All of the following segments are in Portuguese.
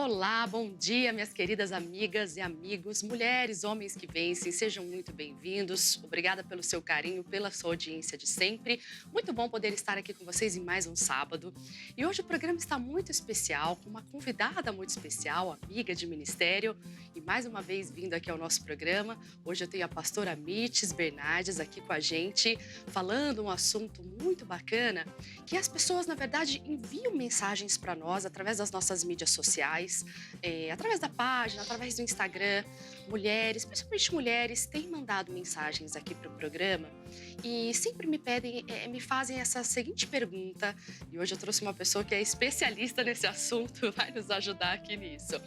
Olá, bom dia, minhas queridas amigas e amigos, mulheres, homens que vencem, sejam muito bem-vindos. Obrigada pelo seu carinho, pela sua audiência de sempre. Muito bom poder estar aqui com vocês em mais um sábado. E hoje o programa está muito especial, com uma convidada muito especial, amiga de ministério. E mais uma vez vindo aqui ao nosso programa, hoje eu tenho a pastora Mites Bernardes aqui com a gente, falando um assunto muito bacana, que as pessoas, na verdade, enviam mensagens para nós através das nossas mídias sociais, através da página, através do Instagram. Mulheres, principalmente mulheres, têm mandado mensagens aqui para o programa e sempre me pedem, me fazem essa seguinte pergunta, e hoje eu trouxe uma pessoa que é especialista nesse assunto, vai nos ajudar aqui nisso.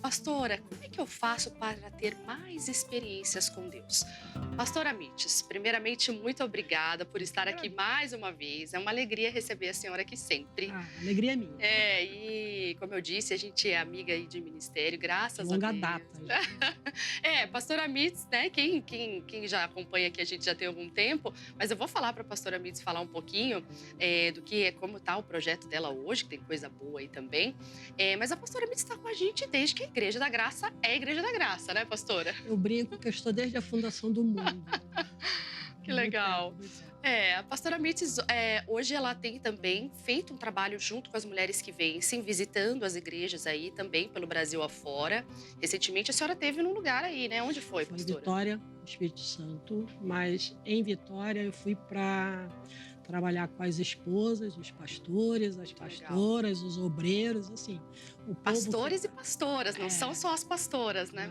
Pastora, como é que eu faço para ter mais experiências com Deus? Pastora Mites, primeiramente, muito obrigada por estar aqui mais uma vez. É uma alegria receber a senhora aqui sempre. Alegria minha. E como eu disse, a gente é amiga aí de ministério, graças a Longa Deus. data. Pastora Mites, né? Quem já acompanha aqui, a gente já tem algum tempo, mas eu vou falar para a pastora Mites falar um pouquinho do que é, como está o projeto dela hoje, que tem coisa boa aí também. Mas a pastora Mites está com a gente desde que a Igreja da Graça é a Igreja da Graça, né, pastora? Eu brinco que eu estou desde a fundação do mundo. Que legal. A pastora Mites, hoje ela tem também feito um trabalho junto com as mulheres que vencem, visitando as igrejas aí também pelo Brasil afora. Recentemente a senhora esteve num lugar aí, né? Onde foi, Foi em pastora? Vitória, Espírito Santo, mas em Vitória eu fui para trabalhar com as esposas, os pastores, as pastoras, os obreiros, assim. O povo pastores e pastoras, não são só as pastoras, né?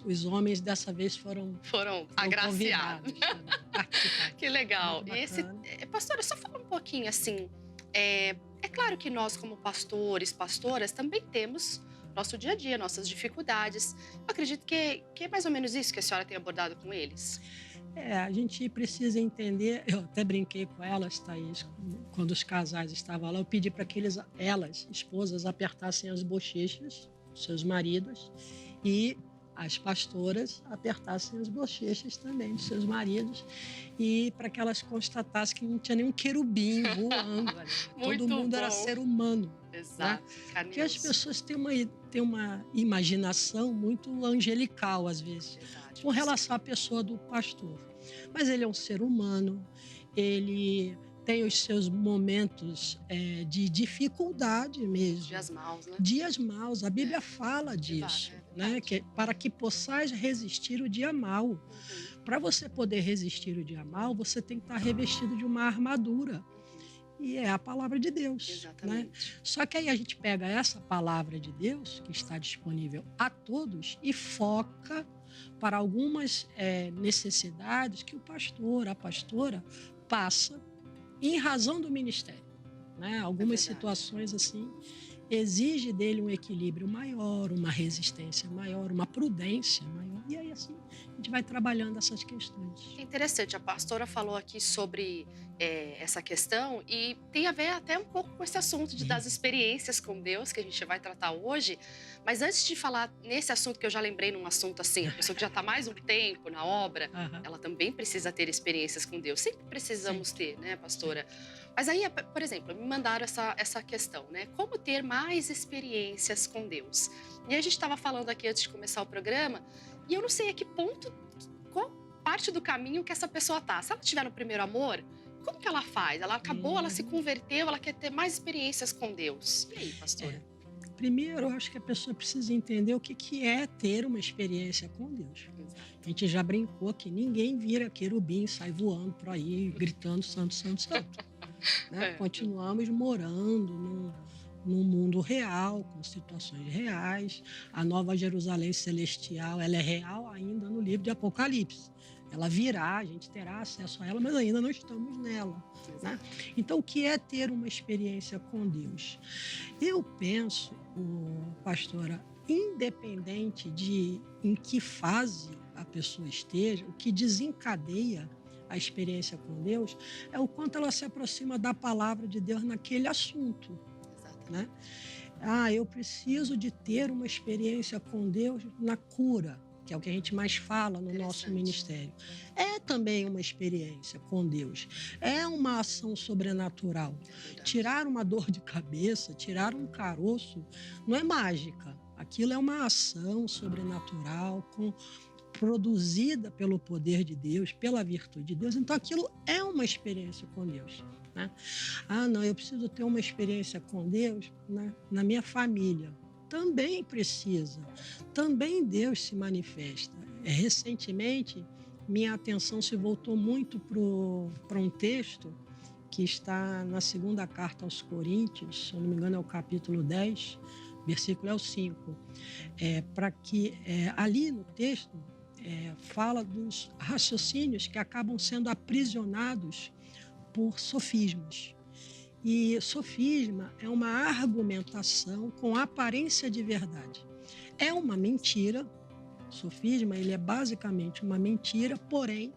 Os homens dessa vez foram agraciados. Participar. Que legal. E pastora, só fala um pouquinho assim. É claro que nós, como pastores, pastoras, também temos nosso dia a dia, nossas dificuldades. Eu acredito que é mais ou menos isso que a senhora tem abordado com eles. A gente precisa entender, eu até brinquei com elas, Thaís, quando os casais estavam lá, eu pedi para que elas, esposas, apertassem as bochechas dos seus maridos e as pastoras apertassem as bochechas também dos seus maridos e para que elas constatassem que não tinha nenhum querubim voando ali. Todo mundo bom. Era ser humano. Exato. Né? Porque as pessoas têm uma imaginação muito angelical, às vezes, verdade, com relação à pessoa do pastor. Mas ele é um ser humano, ele tem os seus momentos de dificuldade mesmo. Dias maus, né? Dias maus, a Bíblia fala disso, né? Para que possais resistir o dia mau. Uhum. Para você poder resistir o dia mau, você tem que estar revestido de uma armadura. E é a palavra de Deus. Exatamente. Né? Só que aí a gente pega essa palavra de Deus, que está disponível a todos, e foca para algumas necessidades que o pastor, a pastora, passa em razão do ministério. Né? Algumas situações assim exige dele um equilíbrio maior, uma resistência maior, uma prudência maior. E aí, assim, a gente vai trabalhando essas questões. É interessante, a pastora falou aqui sobre essa questão e tem a ver até um pouco com esse assunto das experiências com Deus, que a gente vai tratar hoje. Mas antes de falar nesse assunto, que eu já lembrei num assunto assim, a pessoa que já está mais um tempo na obra, ela também precisa ter experiências com Deus. Sempre precisamos ter, né, pastora? Mas aí, por exemplo, me mandaram essa questão, né? Como ter mais experiências com Deus? E a gente estava falando aqui antes de começar o programa, e eu não sei a que ponto, qual parte do caminho que essa pessoa tá. Se ela estiver no primeiro amor, como que ela faz? Ela acabou, ela se converteu, ela quer ter mais experiências com Deus. E aí, pastora? Primeiro, eu acho que a pessoa precisa entender o que é ter uma experiência com Deus. Exato. A gente já brincou que ninguém vira querubim, sai voando por aí, gritando santo, santo, santo. Né? Continuamos morando num mundo real, com situações reais. A Nova Jerusalém Celestial, ela é real ainda no livro de Apocalipse. Ela virá, a gente terá acesso a ela, mas ainda não estamos nela. Né? Então, o que é ter uma experiência com Deus? Eu penso, pastora, independente de em que fase a pessoa esteja, o que desencadeia a experiência com Deus é o quanto ela se aproxima da palavra de Deus naquele assunto. Né? Eu preciso de ter uma experiência com Deus na cura, que é o que a gente mais fala no nosso ministério. É também uma experiência com Deus, é uma ação sobrenatural. Tirar uma dor de cabeça, tirar um caroço, não é mágica. Aquilo é uma ação sobrenatural, produzida pelo poder de Deus, pela virtude de Deus. Então, aquilo é uma experiência com Deus, né? Ah, não, eu preciso ter uma experiência com Deus, né, na minha família. Também precisa. Também Deus se manifesta. Recentemente, minha atenção se voltou muito para um texto que está na segunda carta aos Coríntios, se eu não me engano é o capítulo 10, versículo é o 5. Ali no texto fala dos raciocínios que acabam sendo aprisionados por sofismas. E sofisma é uma argumentação com aparência de verdade. É uma mentira. Sofisma, ele é basicamente uma mentira, porém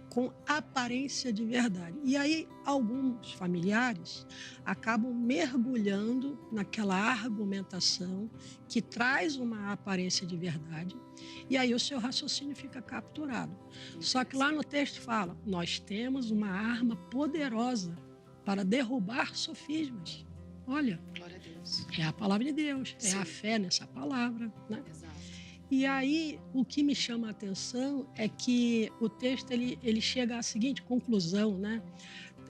com aparência de verdade. E aí alguns familiares acabam mergulhando naquela argumentação que traz uma aparência de verdade, e aí o seu raciocínio fica capturado. Só que lá no texto fala, nós temos uma arma poderosa para derrubar sofismas. Olha, glória a Deus. É a palavra de Deus, Sim. É a fé nessa palavra, né? Exato. E aí, o que me chama a atenção é que o texto ele chega à seguinte conclusão, né?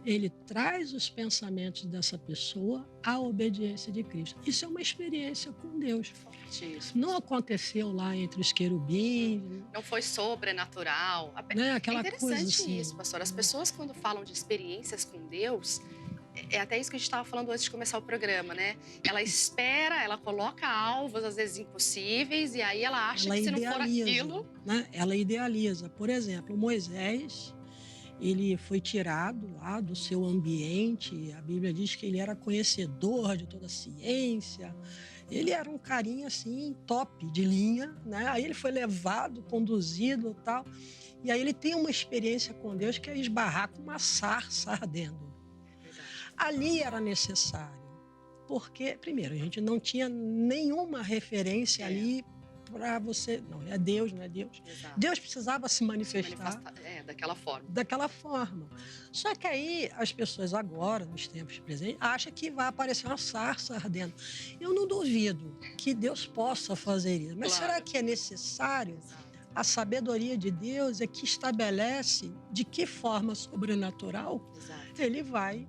Ele traz os pensamentos dessa pessoa à obediência de Cristo. Isso é uma experiência com Deus. Forte isso. Não aconteceu lá entre os querubins. Não foi sobrenatural. Né? Aquela é interessante coisa assim, isso, pastor. As pessoas, quando falam de experiências com Deus, é até isso que a gente estava falando antes de começar o programa, né? Ela espera, ela coloca alvos, às vezes impossíveis, e aí ela acha que se não for aquilo... Né? Ela idealiza. Por exemplo, Moisés, ele foi tirado lá do seu ambiente. A Bíblia diz que ele era conhecedor de toda a ciência. Ele era um carinha assim, top, de linha, né? Aí ele foi levado, conduzido e tal. E aí ele tem uma experiência com Deus que é esbarrar com uma sarça ardendo. Ali era necessário, porque, primeiro, a gente não tinha nenhuma referência ali para você... Não é Deus, não é Deus. Exato. Deus precisava se manifestar daquela forma. Daquela forma. Só que aí as pessoas agora, nos tempos presentes, acham que vai aparecer uma sarça ardendo. Eu não duvido que Deus possa fazer isso. Mas claro. Será que é necessário? Exato. A sabedoria de Deus é que estabelece de que forma sobrenatural ele vai...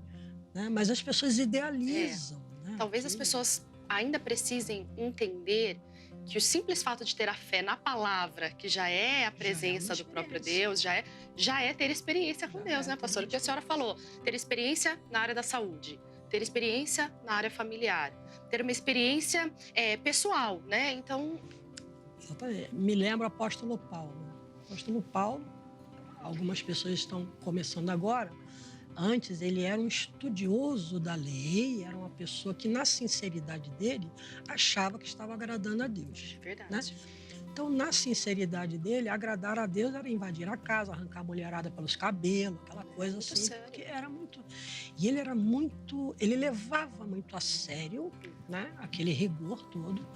Né? Mas as pessoas idealizam. Né? Talvez as pessoas ainda precisem entender que o simples fato de ter a fé na palavra, que já é a presença do próprio Deus, já é ter experiência com Deus, né, pastor? Porque a senhora falou, ter experiência na área da saúde, ter experiência na área familiar, ter uma experiência pessoal, né? Então... Exatamente. Me lembro o apóstolo Paulo. O apóstolo Paulo, algumas pessoas estão começando agora. Antes, ele era um estudioso da lei, era uma pessoa que, na sinceridade dele, achava que estava agradando a Deus. Verdade. Né? Então, na sinceridade dele, agradar a Deus era invadir a casa, arrancar a mulherada pelos cabelos, aquela coisa muito assim. sério. Porque era muito... E ele era muito... Ele levava muito a sério, né? Aquele rigor todo.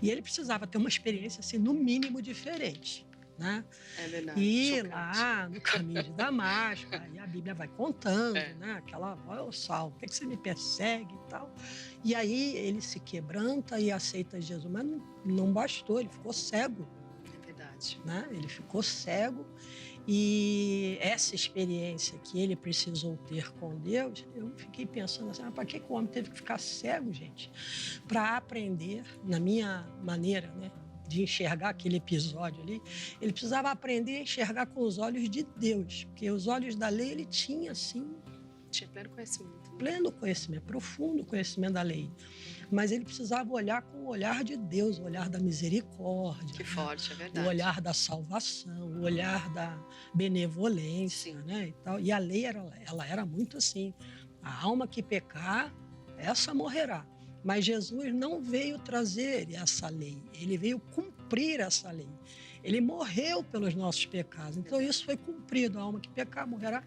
E ele precisava ter uma experiência, assim, no mínimo diferente. Né? É verdade. E chocante. lá no caminho de Damasco, aí a Bíblia vai contando, né? Aquela, ó, Saulo, por que você me persegue e tal? E aí ele se quebranta e aceita Jesus, mas não bastou, ele ficou cego. É verdade. Né? Ele ficou cego e essa experiência que ele precisou ter com Deus, eu fiquei pensando assim, para que o homem teve que ficar cego, gente? Para aprender, na minha maneira, né? De enxergar aquele episódio ali, ele precisava aprender a enxergar com os olhos de Deus, porque os olhos da lei ele tinha, assim... Tinha pleno conhecimento. Pleno conhecimento, profundo conhecimento da lei. Mas ele precisava olhar com o olhar de Deus, o olhar da misericórdia. Que né? forte, é verdade. O olhar da salvação, o olhar da benevolência, né? E tal. E a lei, ela era muito assim, a alma que pecar, essa morrerá. Mas Jesus não veio trazer essa lei, ele veio cumprir essa lei. Ele morreu pelos nossos pecados, então isso foi cumprido. A alma que pecar morrerá.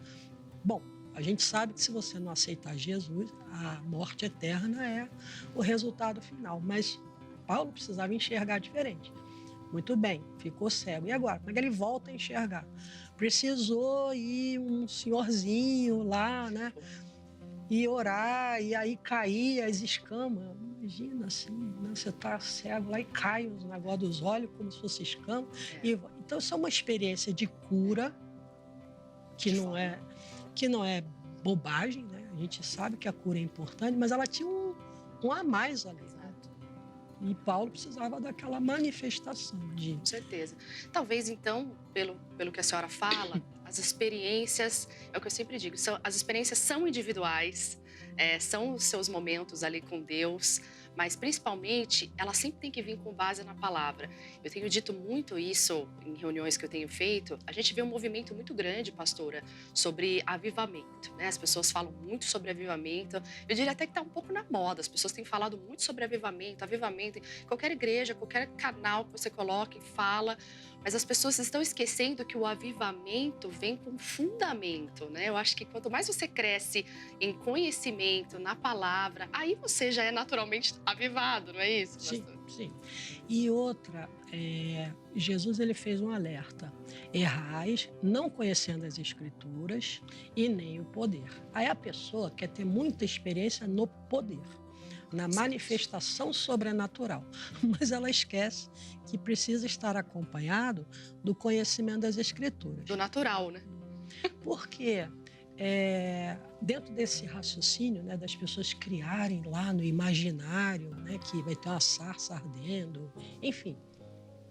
Bom, a gente sabe que se você não aceitar Jesus, a morte eterna é o resultado final. Mas Paulo precisava enxergar diferente. Muito bem, ficou cego. E agora? Como é que ele volta a enxergar? Precisou ir um senhorzinho lá, né? E orar, e aí cair as escamas. Imagina assim, né? Você tá cego lá e cai os negócios dos olhos como se fosse escama. Então, isso é uma experiência de cura que não é bobagem, né? A gente sabe que a cura é importante, mas ela tinha um a mais ali. E Paulo precisava daquela manifestação de... Com certeza. Talvez, então, pelo que a senhora fala, as experiências, é o que eu sempre digo, as experiências são individuais, são os seus momentos ali com Deus, mas, principalmente, ela sempre tem que vir com base na palavra. Eu tenho dito muito isso em reuniões que eu tenho feito. A gente vê um movimento muito grande, pastora, sobre avivamento, né? As pessoas falam muito sobre avivamento. Eu diria até que está um pouco na moda. As pessoas têm falado muito sobre avivamento, avivamento. Qualquer igreja, qualquer canal que você coloque, fala. Mas as pessoas estão esquecendo que o avivamento vem com fundamento, né? Eu acho que quanto mais você cresce em conhecimento, na palavra, aí você já é naturalmente avivado, não é isso, pastor? Sim. E outra, Jesus ele fez um alerta. Errais, não conhecendo as Escrituras e nem o poder. Aí a pessoa quer ter muita experiência no poder, na manifestação sobrenatural, mas ela esquece que precisa estar acompanhado do conhecimento das Escrituras. Do natural, né? Porque dentro desse raciocínio, né, das pessoas criarem lá no imaginário, né, que vai ter uma sarça ardendo, enfim,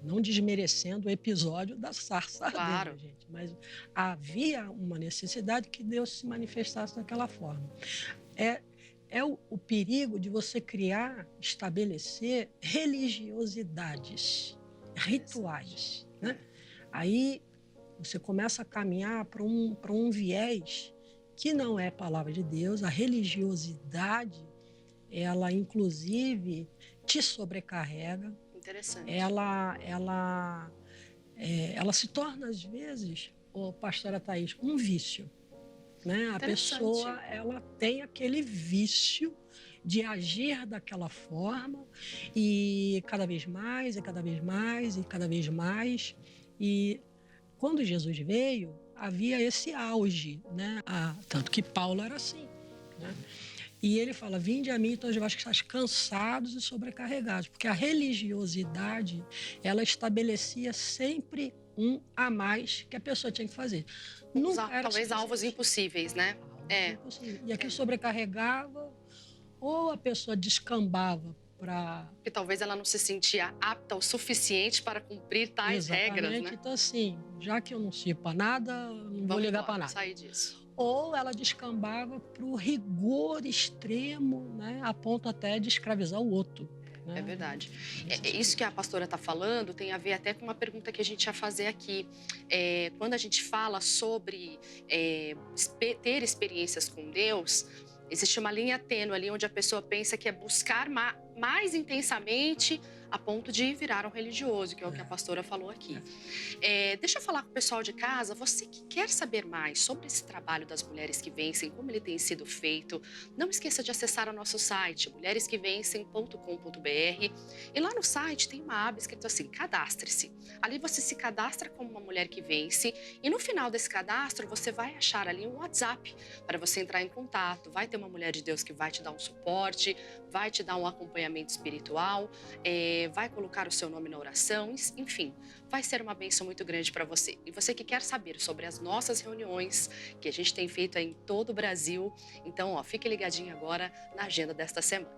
não desmerecendo o episódio da sarça ardendo, Claro. gente, mas havia uma necessidade que Deus se manifestasse daquela forma. É o perigo de você criar, estabelecer religiosidades, rituais, né? Aí você começa a caminhar para um viés que não é palavra de Deus. A religiosidade, ela inclusive te sobrecarrega. Interessante. Ela se torna, às vezes, pastora Thaís, um vício. Né? A pessoa ela tem aquele vício de agir daquela forma e cada vez mais, e cada vez mais, e cada vez mais. E quando Jesus veio, havia esse auge, né? Tanto que Paulo era assim, né? E ele fala, vinde a mim, todos vós que estáis cansados e sobrecarregados. Porque a religiosidade, ela estabelecia sempre um a mais que a pessoa tinha que fazer. Talvez alvos impossíveis, né? Impossível. E aqui sobrecarregava, ou a pessoa descambava para... Porque talvez ela não se sentia apta o suficiente para cumprir tais regras, né? Então, assim, já que eu não sirvo para nada, não vou ligar para nada. Sair disso. Ou ela descambava para o rigor extremo, né, a ponto até de escravizar o outro. Né? É verdade. Isso que a pastora está falando tem a ver até com uma pergunta que a gente ia fazer aqui. Quando a gente fala sobre ter experiências com Deus, existe uma linha tênue ali onde a pessoa pensa que é buscar mais intensamente a ponto de virar um religioso, que é o que a pastora falou aqui. Deixa eu falar com o pessoal de casa, você que quer saber mais sobre esse trabalho das mulheres que vencem, como ele tem sido feito, não esqueça de acessar o nosso site, mulheresquevencem.com.br, e lá no site tem uma aba escrito assim, cadastre-se. Ali você se cadastra como uma mulher que vence, e no final desse cadastro você vai achar ali um WhatsApp para você entrar em contato, vai ter uma mulher de Deus que vai te dar um suporte, vai te dar um acompanhamento espiritual, vai colocar o seu nome na oração, enfim, vai ser uma bênção muito grande para você. E você que quer saber sobre as nossas reuniões, que a gente tem feito em todo o Brasil, então, fique ligadinho agora na agenda desta semana.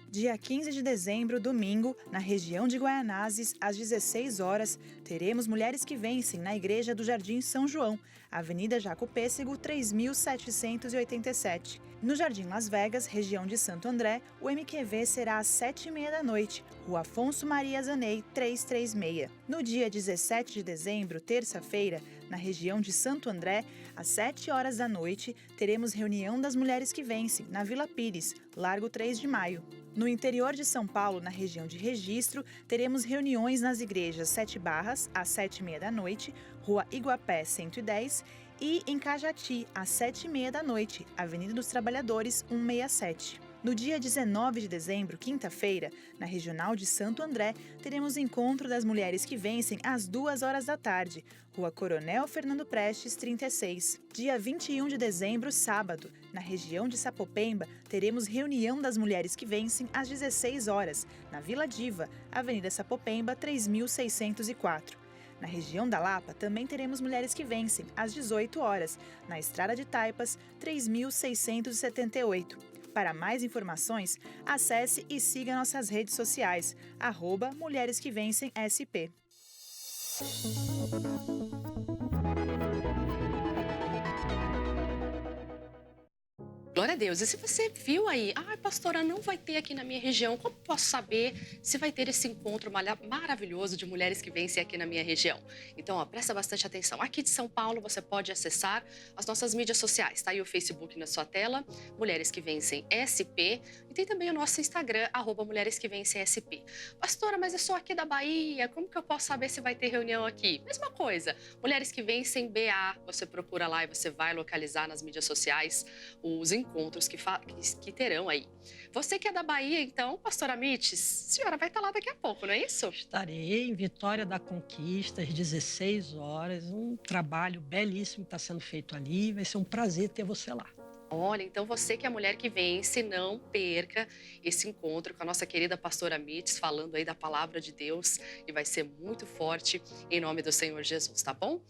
Dia 15 de dezembro, domingo, na região de Guaianazes, às 16 horas, teremos Mulheres que Vencem na Igreja do Jardim São João, Avenida Jaco Pêssego, 3787. No Jardim Las Vegas, região de Santo André, o MQV será às 7h30 da noite, Rua Afonso Maria Zanei, 336. No dia 17 de dezembro, terça-feira, na região de Santo André, às 7 horas da noite, teremos reunião das Mulheres que Vencem, na Vila Pires, Largo 3 de Maio. No interior de São Paulo, na região de Registro, teremos reuniões nas igrejas 7 Barras, às 7h30 da noite, Rua Iguapé 110, E em Cajati, às 7h30 da noite, Avenida dos Trabalhadores, 167. No dia 19 de dezembro, quinta-feira, na Regional de Santo André, teremos o Encontro das Mulheres que Vencem às 2h da tarde, Rua Coronel Fernando Prestes, 36. Dia 21 de dezembro, sábado, na região de Sapopemba, teremos Reunião das Mulheres que Vencem às 16 horas, na Vila Diva, Avenida Sapopemba, 3604. Na região da Lapa, também teremos Mulheres que Vencem, às 18 horas, na Estrada de Taipas, 3678. Para mais informações, acesse e siga nossas redes sociais, @Mulheres que Vencem SP. Glória a Deus. E se você viu aí, pastora, não vai ter aqui na minha região, como posso saber se vai ter esse encontro maravilhoso de mulheres que vencem aqui na minha região? Então, presta bastante atenção. Aqui de São Paulo, você pode acessar as nossas mídias sociais. Tá aí o Facebook na sua tela, Mulheres que Vencem SP, e tem também o nosso Instagram, @Mulheres que Vencem SP. Pastora, mas eu sou aqui da Bahia, como que eu posso saber se vai ter reunião aqui? Mesma coisa, Mulheres que Vencem BA, você procura lá e você vai localizar nas mídias sociais os encontros que terão aí. Você que é da Bahia, então, pastora Mites, a senhora vai estar lá daqui a pouco, não é isso? Estarei em Vitória da Conquista, às 16 horas. Um trabalho belíssimo está sendo feito ali. Vai ser um prazer ter você lá. Olha, então você que é a mulher que vence, não perca esse encontro com a nossa querida pastora Mites, falando aí da palavra de Deus, e vai ser muito forte em nome do Senhor Jesus, tá bom?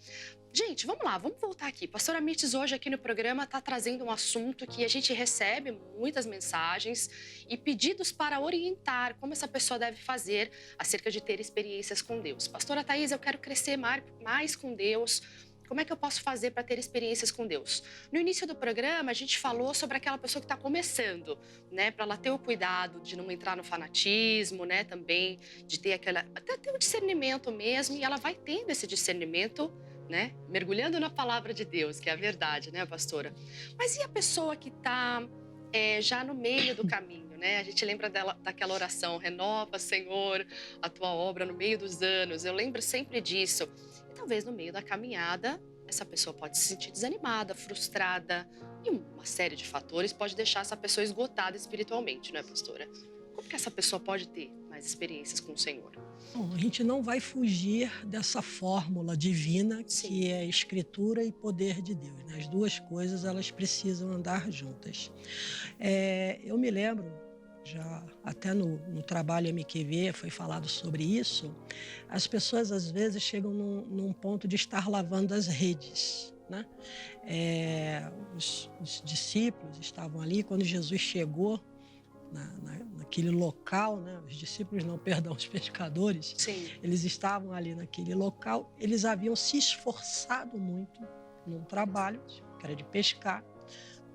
Gente, vamos lá, vamos voltar aqui. Pastora Mites hoje aqui no programa está trazendo um assunto que a gente recebe muitas mensagens e pedidos para orientar como essa pessoa deve fazer acerca de ter experiências com Deus. Pastora Thaís, eu quero crescer mais com Deus. Como é que eu posso fazer para ter experiências com Deus? No início do programa, a gente falou sobre aquela pessoa que está começando, né? Para ela ter o cuidado de não entrar no fanatismo, né? Também de ter até ter o discernimento mesmo. E ela vai tendo esse discernimento, né? Mergulhando na palavra de Deus, que é a verdade, né, pastora? Mas e a pessoa que está já no meio do caminho, né? A gente lembra daquela oração, renova, Senhor, a tua obra no meio dos anos. Eu lembro sempre disso. E talvez no meio da caminhada, essa pessoa pode se sentir desanimada, frustrada. E uma série de fatores pode deixar essa pessoa esgotada espiritualmente, né, pastora? Como que essa pessoa pode ter mais experiências com o Senhor? Bom, a gente não vai fugir dessa fórmula divina Sim. que é escritura e poder de Deus, né? As duas coisas, elas precisam andar juntas. Eu me lembro, já até no trabalho MQV foi falado sobre isso, as pessoas às vezes chegam num ponto de estar lavando as redes, né? Os discípulos estavam ali quando Jesus chegou naquele local, né? Os discípulos não, perdão, os pescadores. Sim. Eles estavam ali naquele local, eles haviam se esforçado muito num trabalho, que era de pescar.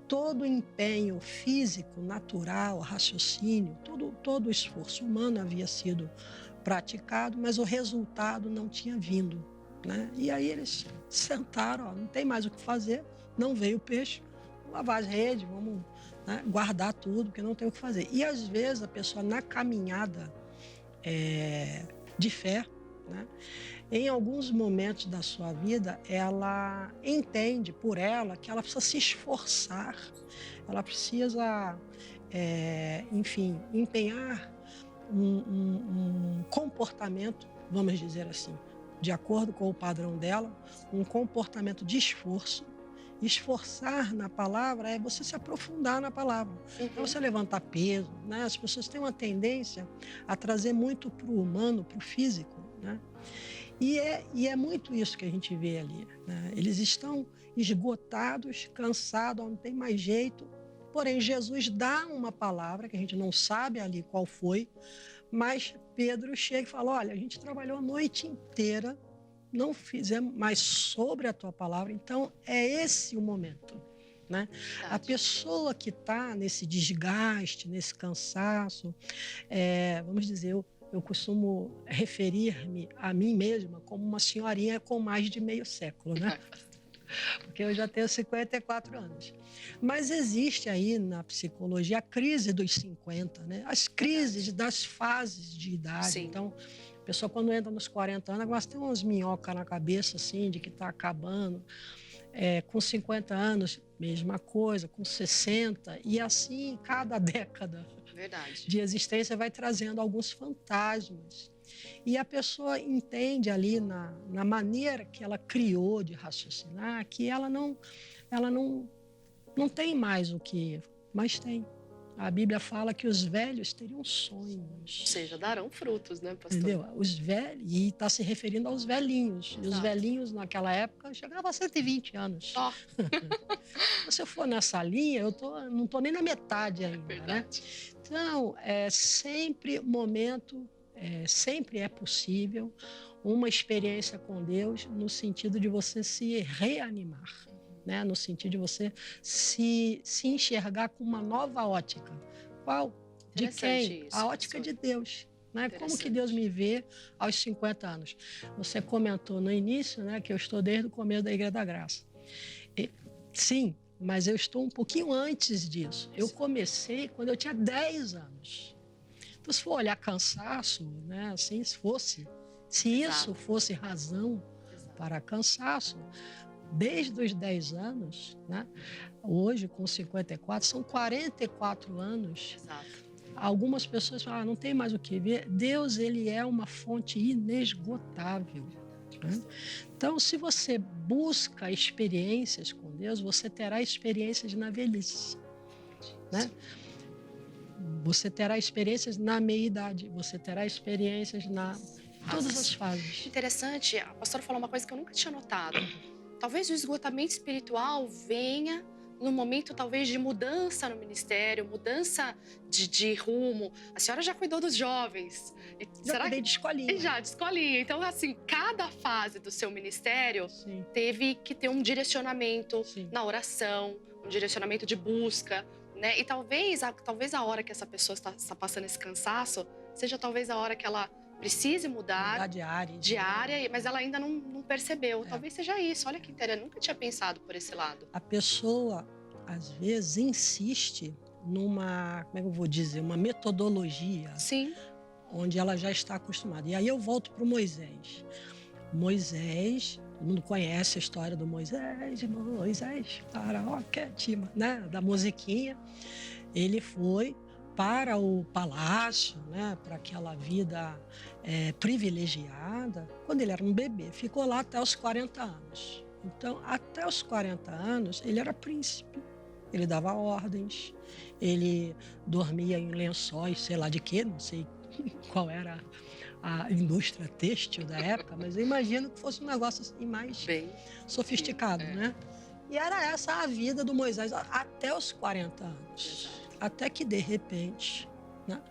Todo o empenho físico, natural, raciocínio, todo o esforço humano havia sido praticado, mas o resultado não tinha vindo, né? E aí eles sentaram, não tem mais o que fazer, não veio o peixe, vamos lavar as redes, vamos, né, guardar tudo, porque não tem o que fazer. E às vezes a pessoa na caminhada de fé, né, em alguns momentos da sua vida, ela entende por ela que ela precisa se esforçar, ela precisa, enfim, empenhar um comportamento, vamos dizer assim, de acordo com o padrão dela, um comportamento de esforço. Esforçar na palavra é você se aprofundar na palavra, é você levantar peso, né? As pessoas têm uma tendência a trazer muito para o humano, para o físico, né? E é muito isso que a gente vê ali, né? Eles estão esgotados, cansados, não tem mais jeito. Porém, Jesus dá uma palavra que a gente não sabe ali qual foi, mas Pedro chega e fala: olha, a gente trabalhou a noite inteira, não fizemos mais sobre a tua palavra, então é esse o momento, né? A pessoa que está nesse desgaste, nesse cansaço, vamos dizer, eu costumo referir-me a mim mesma como uma senhorinha com mais de meio século, né? Porque eu já tenho 54 anos. Mas existe aí na psicologia a crise dos 50, né? As crises das fases de idade. Sim. Então, a pessoa quando entra nos 40 anos, agora tem umas minhocas na cabeça, assim, de que está acabando. Com 50 anos, mesma coisa, com 60, e assim cada década Verdade. de existência vai trazendo alguns fantasmas. E a pessoa entende ali na maneira que ela criou de raciocinar que ela não tem mais o que, mas tem. A Bíblia fala que os velhos teriam sonhos. Ou seja, darão frutos, né, pastor? Entendeu? Os velhos, e está se referindo aos velhinhos. E os velhinhos, naquela época, chegavam a 120 anos. Ó. Se eu for nessa linha, não estou nem na metade ainda. Verdade. Né? Então, sempre momento, sempre é possível uma experiência com Deus no sentido de você se reanimar. Né? No sentido de você se enxergar com uma nova ótica. Qual? De quem? Isso, a ótica de Deus. Né? Como que Deus me vê aos 50 anos? Você comentou no início, né, que eu estou desde o começo da Igreja da Graça. Sim, mas eu estou um pouquinho antes disso. Eu comecei quando eu tinha 10 anos. Então, se for olhar cansaço, né, assim, se isso fosse razão para cansaço, desde os 10 anos, né? Hoje, com 54, são 44 anos. Exato. Algumas pessoas falam, não tem mais o que ver. Deus, ele é uma fonte inesgotável. Né? Então, se você busca experiências com Deus, você terá experiências na velhice. Né? Você terá experiências na meia-idade, você terá experiências na todas as fases. Interessante, a pastora falou uma coisa que eu nunca tinha notado. Talvez o esgotamento espiritual venha no momento, talvez, de mudança no ministério, mudança de rumo. A senhora já cuidou dos jovens. Já cuidei de escolinha. Já, de escolinha. Então, assim, cada fase do seu ministério teve que ter um direcionamento na oração, um direcionamento de busca, né? E talvez a hora que essa pessoa está passando esse cansaço seja talvez a hora que ela precise mudar de área, mas ela ainda não percebeu. Talvez seja isso. Olha que interessante, eu nunca tinha pensado por esse lado. A pessoa, às vezes, insiste numa, como é que eu vou dizer, uma metodologia. Sim. Onde ela já está acostumada. E aí eu volto para o Moisés. Moisés, todo mundo conhece a história do Moisés, faraó, né? Da musiquinha. Ele foi para o palácio, né, para aquela vida privilegiada, quando ele era um bebê. Ficou lá até os 40 anos. Então, até os 40 anos, ele era príncipe. Ele dava ordens, ele dormia em lençóis, sei lá de quê, não sei qual era a indústria têxtil da época, mas eu imagino que fosse um negócio assim mais sofisticado, né? E era essa a vida do Moisés até os 40 anos. Exato. Até que, de repente, né,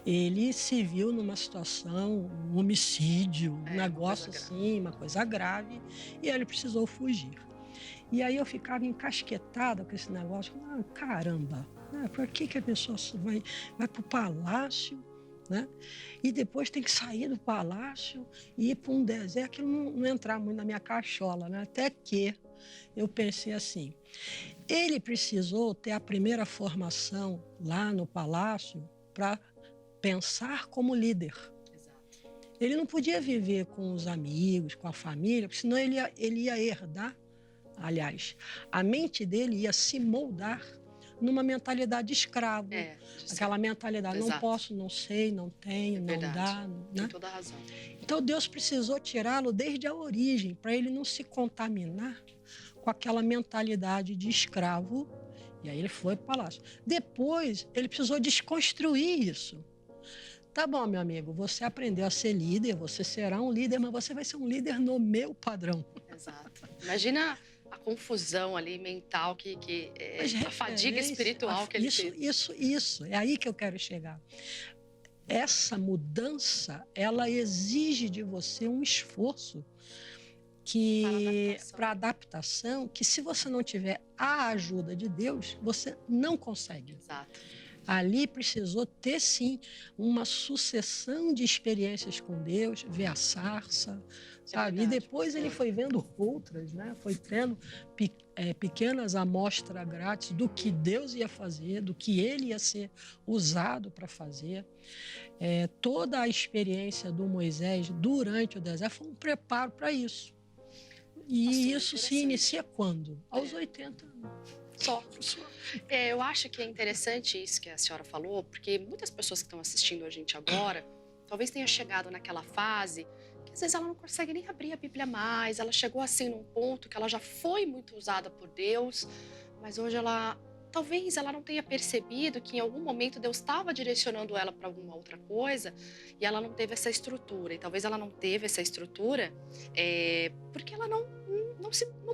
ele se viu numa situação, um homicídio, um negócio assim, uma coisa grave, e ele precisou fugir. E aí eu ficava encasquetada com esse negócio, caramba, né, por que a pessoa vai para o palácio, né, e depois tem que sair do palácio e ir para um deserto? Aquilo não entrar muito na minha cachola, né, até que eu pensei assim, ele precisou ter a primeira formação lá no palácio para pensar como líder. Exato. Ele não podia viver com os amigos, com a família, porque senão ele ia herdar. Aliás, a mente dele ia se moldar numa mentalidade de escravo. Aquela mentalidade, não posso, não sei, não tenho, não dá. Né? Tem toda a razão. Então Deus precisou tirá-lo desde a origem, para ele não se contaminar com aquela mentalidade de escravo, e aí ele foi para o palácio. Depois, ele precisou desconstruir isso. Tá bom, meu amigo, você aprendeu a ser líder, você será um líder, mas você vai ser um líder no meu padrão. Exato. Imagina a confusão ali mental, a fadiga espiritual que ele fez. Isso, é aí que eu quero chegar. Essa mudança, ela exige de você um esforço para adaptação, que se você não tiver a ajuda de Deus, você não consegue. Exato. Ali precisou ter, sim, uma sucessão de experiências com Deus, ver a sarça, sabe? E depois ele foi vendo outras, né? Foi tendo pequenas amostras grátis do que Deus ia fazer, do que ele ia ser usado para fazer. Toda a experiência do Moisés durante o deserto foi um preparo para isso. E isso se inicia quando? Aos 80 anos. Só. Eu acho que é interessante isso que a senhora falou, porque muitas pessoas que estão assistindo a gente agora, talvez tenha chegado naquela fase que às vezes ela não consegue nem abrir a Bíblia mais, ela chegou assim num ponto que ela já foi muito usada por Deus, mas hoje talvez ela não tenha percebido que em algum momento Deus estava direcionando ela para alguma outra coisa e ela não teve essa estrutura. E talvez ela não teve essa estrutura porque ela não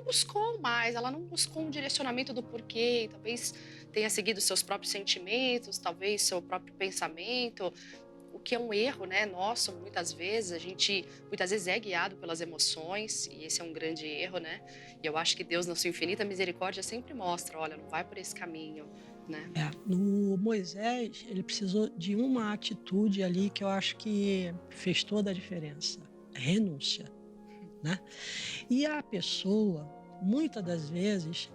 buscou mais, ela não buscou um direcionamento do porquê. Talvez tenha seguido seus próprios sentimentos, talvez seu próprio pensamento. O que é um erro, né, nosso, muitas vezes. A gente, muitas vezes, é guiado pelas emoções, e esse é um grande erro, né? E eu acho que Deus, na sua infinita misericórdia, sempre mostra, olha, não vai por esse caminho, né? No Moisés, ele precisou de uma atitude ali que eu acho que fez toda a diferença. Renúncia, né? E a pessoa, muitas das vezes,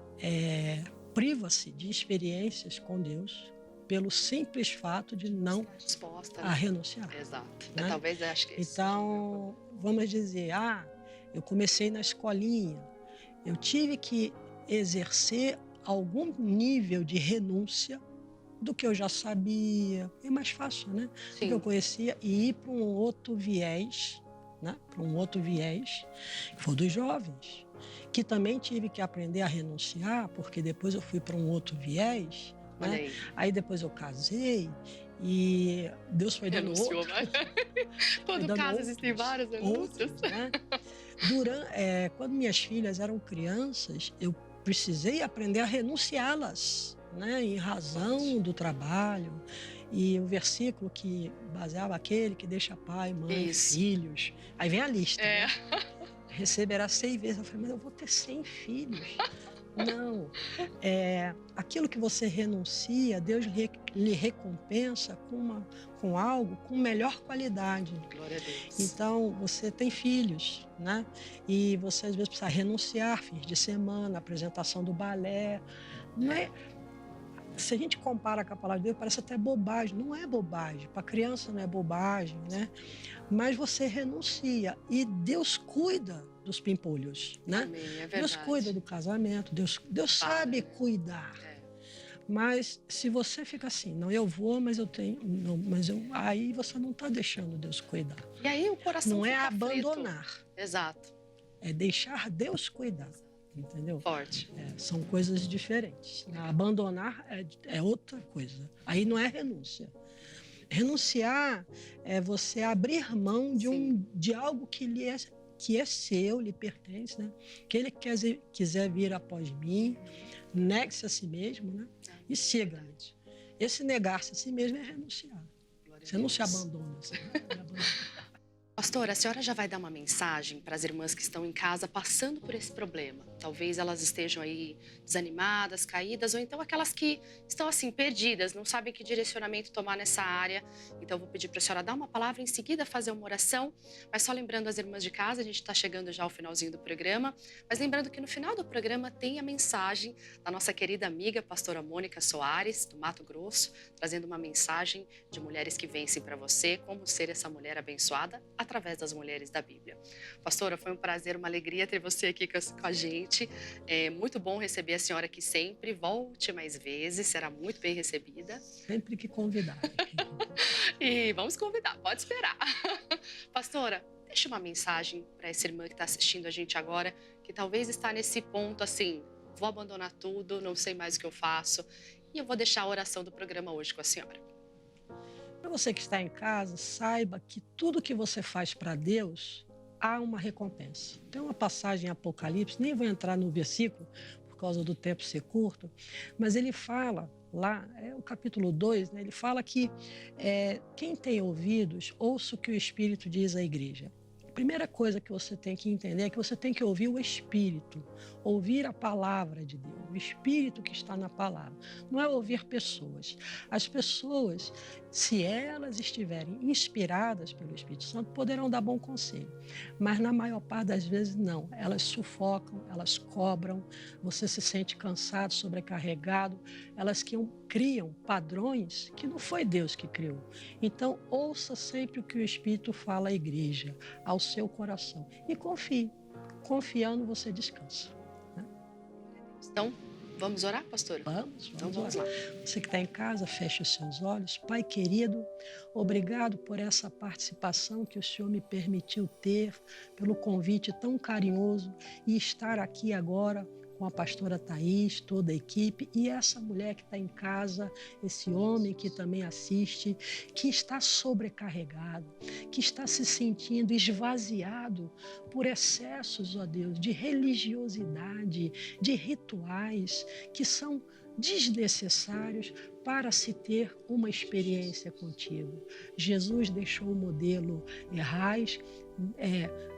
priva-se de experiências com Deus pelo simples fato de não disposta, a renunciar. Exato. Né? Talvez eu acho que então, vamos dizer, eu comecei na escolinha, eu tive que exercer algum nível de renúncia do que eu já sabia. É mais fácil, né? Do que eu conhecia e ir para um outro viés, né? Para um outro viés, que foi dos jovens, que também tive que aprender a renunciar, porque depois eu fui para um outro viés. Né? Aí depois eu casei e Deus foi dando outro. Todo caso existem várias renúncias. Né? Quando minhas filhas eram crianças, eu precisei aprender a renunciá-las, né? Em razão do trabalho. E o versículo que baseava aquele que deixa pai, mãe, filhos. Aí vem a lista. Né? Receberá 100 vezes. Eu falei, mas eu vou ter 100 filhos. Não, aquilo que você renuncia, Deus lhe recompensa com algo com melhor qualidade. Glória a Deus. Então, você tem filhos, né? E você às vezes precisa renunciar, fins de semana, apresentação do balé. Não é? Se a gente compara com a palavra de Deus, parece até bobagem. Não é bobagem, para criança não é bobagem, né? Mas você renuncia e Deus cuida dos pimpolhos, né? Amém, é verdade. Deus cuida do casamento, Deus sabe cuidar. Mas se você fica assim, não, eu vou, mas eu tenho, não, aí você não está deixando Deus cuidar. E aí o coração não fica é abandonar. Frito. Exato. É deixar Deus cuidar, entendeu? Forte. São coisas diferentes. Abandonar é outra coisa. Aí não é renúncia. Renunciar é você abrir mão de algo que é seu, lhe pertence, né? Que ele quiser vir após mim, negue-se a si mesmo, né? E siga-me. Esse negar-se a si mesmo é renunciar. Você não se abandona. Você não abandona. Pastora, a senhora já vai dar uma mensagem para as irmãs que estão em casa passando por esse problema. Talvez elas estejam aí desanimadas, caídas, ou então aquelas que estão assim, perdidas, não sabem que direcionamento tomar nessa área. Então eu vou pedir para a senhora dar uma palavra, em seguida fazer uma oração. Mas só lembrando as irmãs de casa, a gente está chegando já ao finalzinho do programa. Mas lembrando que no final do programa tem a mensagem da nossa querida amiga, pastora Mônica Soares, do Mato Grosso, trazendo uma mensagem de mulheres que vencem para você, como ser essa mulher abençoada através das mulheres da Bíblia. Pastora, foi um prazer, uma alegria ter você aqui com a gente. É muito bom receber a senhora aqui sempre. Volte mais vezes, será muito bem recebida. Sempre que convidar. E vamos convidar, pode esperar. Pastora, deixa uma mensagem para essa irmã que está assistindo a gente agora, que talvez está nesse ponto assim, vou abandonar tudo, não sei mais o que eu faço. E eu vou deixar a oração do programa hoje com a senhora. Para você que está em casa, saiba que tudo que você faz para Deus, há uma recompensa. Tem uma passagem em Apocalipse, nem vou entrar no versículo, por causa do tempo ser curto, mas ele fala lá, o capítulo 2, né, ele fala que quem tem ouvidos, ouça o que o Espírito diz à igreja. A primeira coisa que você tem que entender é que você tem que ouvir o Espírito, ouvir a palavra de Deus, o Espírito que está na palavra. Não é ouvir pessoas. As pessoas, se elas estiverem inspiradas pelo Espírito Santo, poderão dar bom conselho. Mas na maior parte das vezes não. Elas sufocam, elas cobram, você se sente cansado, sobrecarregado. Elas criam padrões que não foi Deus que criou. Então, ouça sempre o que o Espírito fala à igreja, ao seu coração. E confie. confiando, você descansa. Né? Então, vamos orar, pastora? Então vamos lá. Você que está em casa, feche os seus olhos. Pai querido, obrigado por essa participação que o Senhor me permitiu ter, pelo convite tão carinhoso e estar aqui agora com a pastora Thaís, toda a equipe, e essa mulher que está em casa, esse homem que também assiste, que está sobrecarregado, que está se sentindo esvaziado por excessos, ó Deus, de religiosidade, de rituais que são desnecessários para se ter uma experiência contigo. Jesus deixou o modelo errais,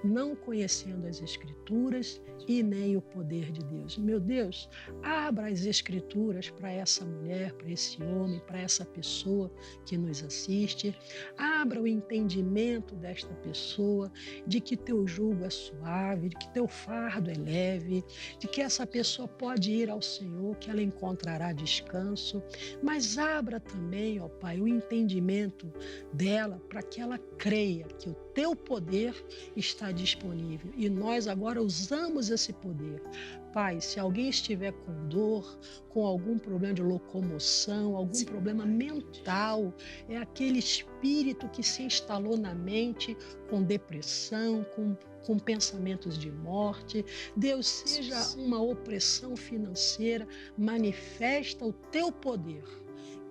não conhecendo as Escrituras e nem o poder de Deus. Meu Deus, abra as Escrituras para essa mulher, para esse homem, para essa pessoa que nos assiste. Abra o entendimento desta pessoa de que teu jugo é suave, de que teu fardo é leve, de que essa pessoa pode ir ao Senhor, que ela encontrará descanso. Mas abra também, ó Pai, o entendimento dela para que ela creia que o teu poder está disponível e nós agora usamos esse poder. Pai, se alguém estiver com dor, com algum problema de locomoção, algum problema mental, é aquele espírito que se instalou na mente com depressão, com pensamentos de morte. Deus, seja uma opressão financeira, manifesta o teu poder,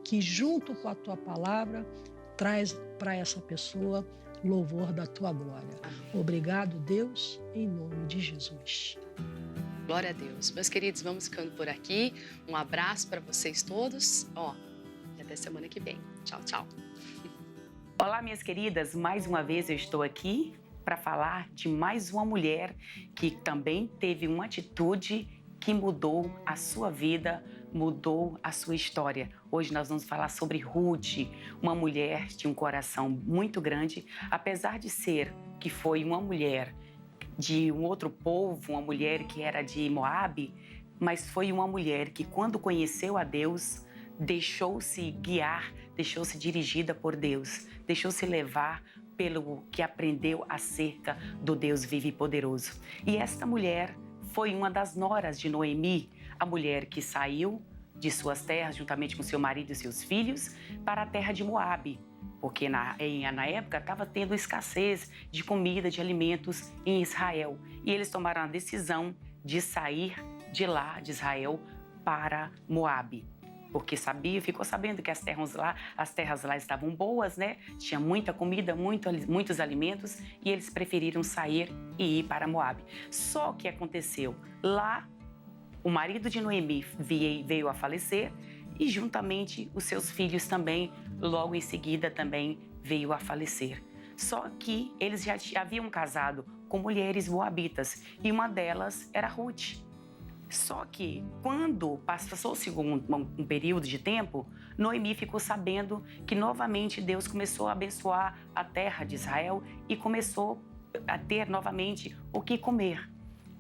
que junto com a tua palavra traz para essa pessoa louvor da tua glória. Obrigado, Deus, em nome de Jesus. Glória a Deus. Meus queridos, vamos ficando por aqui. Um abraço para vocês todos. E até semana que vem. Tchau, tchau. Olá, minhas queridas. Mais uma vez eu estou aqui para falar de mais uma mulher que também teve uma atitude que mudou a sua vida, mudou a sua história. Hoje nós vamos falar sobre Ruth, uma mulher de um coração muito grande, apesar de ser que foi uma mulher de um outro povo, uma mulher que era de Moabe, mas foi uma mulher que, quando conheceu a Deus, deixou-se guiar, deixou-se dirigida por Deus, deixou-se levar pelo que aprendeu acerca do Deus vivo e poderoso. E esta mulher foi uma das noras de Noemi, a mulher que saiu de suas terras, juntamente com seu marido e seus filhos, para a terra de Moabe, porque na época estava tendo escassez de comida, de alimentos em Israel. E eles tomaram a decisão de sair de lá, de Israel, para Moabe. Porque ficou sabendo que as terras lá estavam boas, né? Tinha muita comida, muitos alimentos, e eles preferiram sair e ir para Moabe. Só que aconteceu, lá o marido de Noemi veio a falecer e juntamente os seus filhos também, logo em seguida também veio a falecer. Só que eles já haviam casado com mulheres moabitas e uma delas era Ruth. Só que quando passou-se um período de tempo, Noemi ficou sabendo que novamente Deus começou a abençoar a terra de Israel e começou a ter novamente o que comer.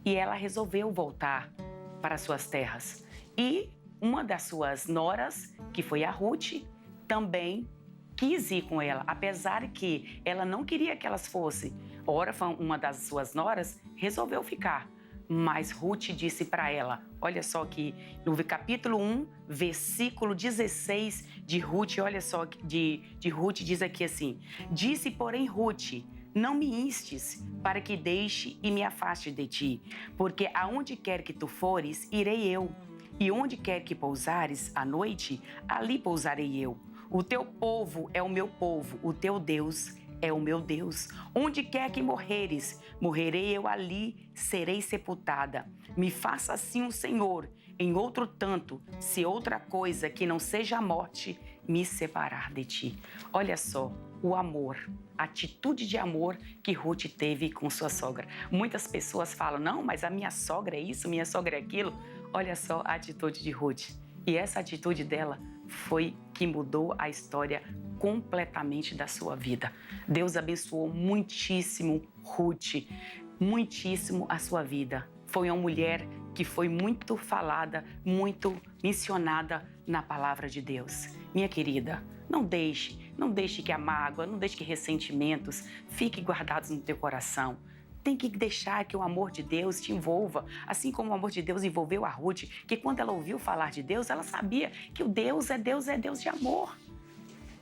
E ela resolveu voltar para suas terras. E uma das suas noras, que foi a Ruth, também quis ir com ela, apesar que ela não queria que elas fossem órfã. Uma das suas noras resolveu ficar. Mas Ruth disse para ela, olha só que no capítulo 1, versículo 16 de Ruth, olha só, de Ruth diz aqui assim: disse, porém, Ruth, não me instes para que deixe e me afaste de ti, porque aonde quer que tu fores, irei eu, e onde quer que pousares à noite, ali pousarei eu. O teu povo é o meu povo, o teu Deus é o meu Deus. Onde quer que morreres, morrerei eu ali, serei sepultada. Me faça assim o Senhor, em outro tanto, se outra coisa que não seja a morte me separar de ti. Olha só, o amor, a atitude de amor que Ruth teve com sua sogra. Muitas pessoas falam, não, mas a minha sogra é isso, minha sogra é aquilo. Olha só a atitude de Ruth. E essa atitude dela foi que mudou a história completamente da sua vida. Deus abençoou muitíssimo Ruth, muitíssimo a sua vida. Foi uma mulher que foi muito falada, muito mencionada na palavra de Deus. Minha querida, não deixe que a mágoa, não deixe que ressentimentos fiquem guardados no teu coração. Tem que deixar que o amor de Deus te envolva, assim como o amor de Deus envolveu a Ruth, que quando ela ouviu falar de Deus, ela sabia que o Deus é Deus de amor.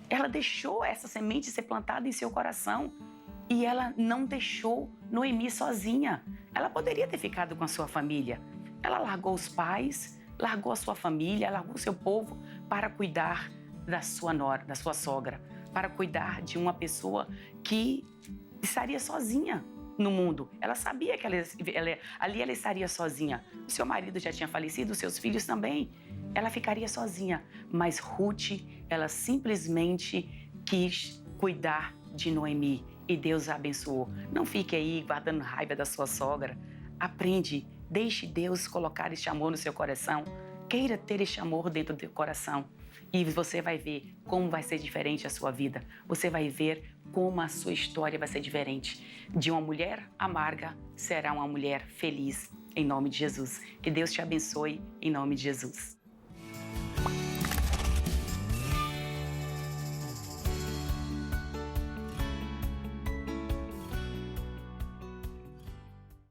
Ela deixou essa semente ser plantada em seu coração e ela não deixou Noemi sozinha. Ela poderia ter ficado com a sua família. Ela largou os pais, largou a sua família, largou o seu povo para cuidar da sua nora, da sua sogra, para cuidar de uma pessoa que estaria sozinha no mundo. Ela sabia que ali ela estaria sozinha. O seu marido já tinha falecido, os seus filhos também. Ela ficaria sozinha. Mas Ruth, ela simplesmente quis cuidar de Noemi e Deus a abençoou. Não fique aí guardando raiva da sua sogra. Aprende, deixe Deus colocar este amor no seu coração. Queira ter este amor dentro do teu coração. E você vai ver como vai ser diferente a sua vida. Você vai ver como a sua história vai ser diferente. De uma mulher amarga, será uma mulher feliz, em nome de Jesus. Que Deus te abençoe, em nome de Jesus.